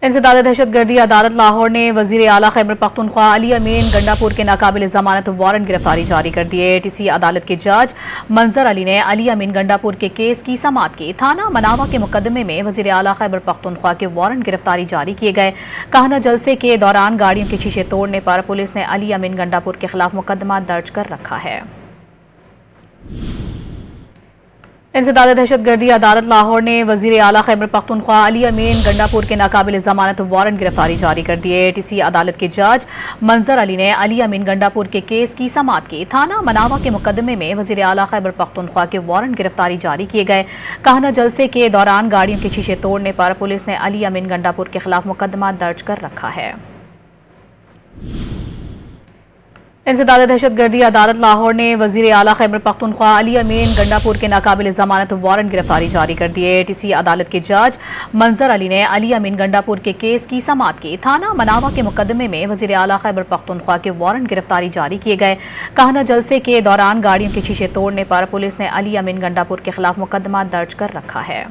इंसदाद दहशतगर्दी अदालत लाहौर ने वजीर आला खैबर पख्तूनख्वा अली अमीन गंडापुर के नाकाबिल जमानत वारंट गिरफ्तारी जारी कर दी है। टीसी अदालत के जज मंजर अली ने अली अमीन गंडापुर के केस की समाअत की। थाना मनावा के मुकदमे में वजीर आला खैबर पख्तूनख्वा के वारंट गिरफ्तारी जारी किए गए। कहना जलसे के दौरान गाड़ियों के शीशे तोड़ने पर पुलिस ने अली अमीन गंडापुर के खिलाफ मुकदमा दर्ज कर रखा है। इंसदाद दहशतगर्दी अदालत लाहौर ने वजीर आला खैबर पख्तूनख्वा अली अमीन गंडापुर के नाकाबिल जमानत वारंट गिरफ्तारी जारी कर दी है। टीसी अदालत के जज मंजर अली ने अली अमीन गंडापुर के केस की समाअत की। थाना मनावा के मुकदमे में वजीर आला खैबर पख्तूनख्वा के वारंट गिरफ्तारी जारी किए गए। कहना जलसे के दौरान गाड़ियों के शीशे तोड़ने पर पुलिस ने अली अमीन गंडापुर के खिलाफ मुकदमा दर्ज कर रखा है। इंसदाद दहशतगर्दी अदालत लाहौर ने वजीर आला खैबर पख्तूनख्वा अली अमीन गंडापुर के नाकाबिल जमानत वारंट गिरफ्तारी जारी कर दी है। टीसी अदालत के जज मंजर अली ने अली अमीन गंडापुर के केस की समाअत की। थाना मनावा के मुकदमे में वजीर आला खैबर पख्तूनख्वा के वारंट गिरफ्तारी जारी किए गए। कहना जलसे के दौरान गाड़ियों के शीशे तोड़ने पर पुलिस ने अली अमीन गंडापुर के खिलाफ मुकदमा दर्ज कर रखा है।